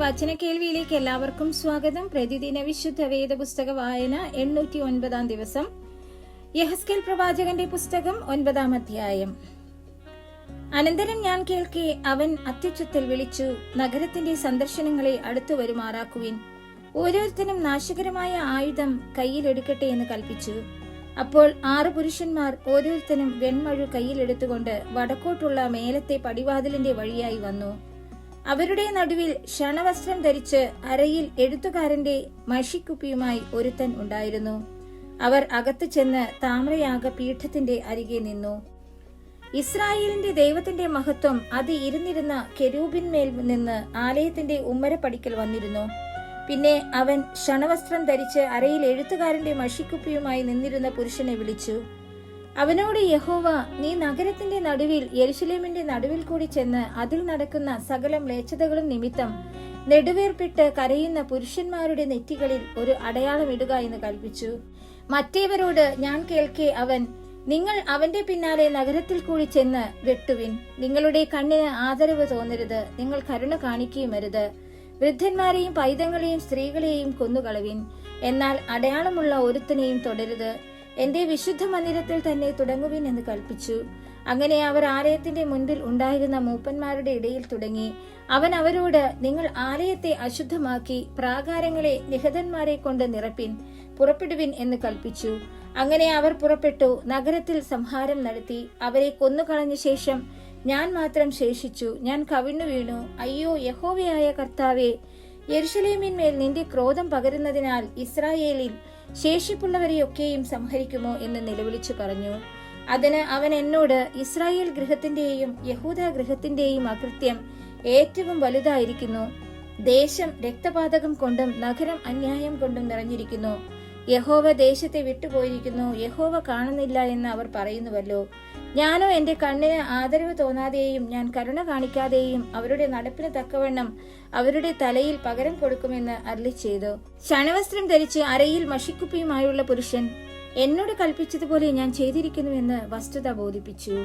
വചന കേൾവിയിലേക്ക് എല്ലാവർക്കും സ്വാഗതം. പ്രതിദിന വിശുദ്ധ വേദ പുസ്തക വായന 809 ദിവസം. യെഹെസ്കേൽ പ്രവാചകന്റെ പുസ്തകം 9 അധ്യായം. അനന്തരം ഞാൻ കേൾക്കെ അവൻ അത്യുച്ചത്തിൽ വിളിച്ചു, നഗരത്തിന്റെ സന്ദർശനങ്ങളെ അടുത്തു വരുമാറാക്കുവിൻ, ഓരോരുത്തരും നാശകരമായ ആയുധം കയ്യിലെടുക്കട്ടെ എന്ന് കൽപ്പിച്ചു. അപ്പോൾ 6 പുരുഷന്മാർ ഓരോരുത്തരും വെൺമഴു കയ്യിലെടുത്തുകൊണ്ട് വടക്കോട്ടുള്ള മേലത്തെ പടിവാതിലിന്റെ വഴിയായി വന്നു. അവരുടെ നടുവിൽ ക്ഷണവസ്ത്രം ധരിച്ച് അരയിൽ എഴുത്തുകാരന്റെ മഷിക്കുപ്പിയുമായി ഒരുത്തൻ ഉണ്ടായിരുന്നു. അവർ അകത്ത് ചെന്ന് താമ്രയാഗ പീഠത്തിന്റെ അരികെ നിന്നു. ഇസ്രായേലിന്റെ ദൈവത്തിന്റെ മഹത്വം അത് ഇരുന്നിരുന്ന കെരൂബിന്മേൽ നിന്ന് ആലയത്തിന്റെ ഉമ്മരപ്പടിക്കൽ വന്നിരുന്നു. പിന്നെ അവൻ ക്ഷണവസ്ത്രം ധരിച്ച് അരയിൽ എഴുത്തുകാരന്റെ മഷിക്കുപ്പിയുമായി നിന്നിരുന്ന പുരുഷനെ വിളിച്ചു. അവനോട് യഹോവ, നീ നഗരത്തിന്റെ നടുവിൽ യെരുശലേമിന്റെ നടുവിൽ കൂടി ചെന്ന് അതിൽ നടക്കുന്ന സകല മ്ലേച്ഛതകളും നിമിത്തം നെടുവേർപ്പിട്ട് കരയുന്ന പുരുഷന്മാരുടെ നെറ്റികളിൽ ഒരു അടയാളം ഇടുക എന്ന് കൽപ്പിച്ചു. മറ്റേവരോട് ഞാൻ കേൾക്കെ അവൻ, നിങ്ങൾ അവന്റെ പിന്നാലെ നഗരത്തിൽ കൂടി ചെന്ന് വെട്ടുവിൻ. നിങ്ങളുടെ കണ്ണിന് ആദരവ് തോന്നരുത്, നിങ്ങൾ കരുണ കാണിക്കുകയുമരുത്. വൃദ്ധന്മാരെയും പൈതങ്ങളെയും സ്ത്രീകളെയും കൊന്നുകളവിൻ. എന്നാൽ അടയാളമുള്ള ഒരുത്തനെയും തുടരുത്. എന്റെ വിശുദ്ധ മന്ദിരത്തിൽ തന്നെ തുടങ്ങുവിൻ എന്ന് കൽപ്പിച്ചു. അങ്ങനെ അവർ ആലയത്തിന്റെ മുൻപിൽ ഉണ്ടായിരുന്ന മൂപ്പന്മാരുടെ ഇടയിൽ തുടങ്ങി. അവൻ അവരോട്, നിങ്ങൾ ആലയത്തെ അശുദ്ധമാക്കി പ്രാകാരങ്ങളെ നിഹതന്മാരെ കൊണ്ട് നിറപ്പിൻ, പുറപ്പെടുവിൻ എന്ന് കൽപ്പിച്ചു. അങ്ങനെ അവർ പുറപ്പെട്ടു, നഗരത്തിൽ സംഹാരം നടത്തി. അവരെ കൊന്നുകളഞ്ഞ ശേഷം ഞാൻ മാത്രം ശേഷിച്ചു. ഞാൻ കവിണ്ണു വീണു. അയ്യോ യഹോവയായ കർത്താവേ, യെരുശലേമിന്മേൽ നിന്റെ ക്രോധം പകരുന്നതിനാൽ ഇസ്രായേലിൽ ശേഷിപ്പുള്ളവരെയൊക്കെയും സംഹരിക്കുമോ എന്ന് നിലവിളിച്ചു പറഞ്ഞു. അതിന് അവൻ എന്നോട്, ഇസ്രായേൽ ഗൃഹത്തിന്റെയും യഹൂദ ഗൃഹത്തിന്റെയും അകൃത്യം ഏറ്റവും വലുതായിരിക്കുന്നു. ദേശം രക്തപാതകം കൊണ്ടും നഗരം അന്യായം കൊണ്ടും നിറഞ്ഞിരിക്കുന്നു. യഹോവ ദേശത്തെ വിട്ടുപോയിരിക്കുന്നു, യഹോവ കാണുന്നില്ല എന്ന് അവർ പറയുന്നുവല്ലോ. ഞാനോ എന്റെ കണ്ണിന് ആദരവ് തോന്നാതെയും ഞാൻ കരുണ കാണിക്കാതെയും അവരുടെ നടപ്പിന് തക്കവണ്ണം അവരുടെ തലയിൽ പകരം കൊടുക്കുമെന്ന് അരുളിച്ചെയ്തു. ക്ഷണവസ്ത്രം ധരിച്ച് അരയിൽ മഷിക്കുപ്പിയുമായുള്ള പുരുഷൻ എന്നോട് കൽപ്പിച്ചതുപോലെ ഞാൻ ചെയ്തിരിക്കുന്നുവെന്ന് വസ്തുത ബോധിപ്പിച്ചു.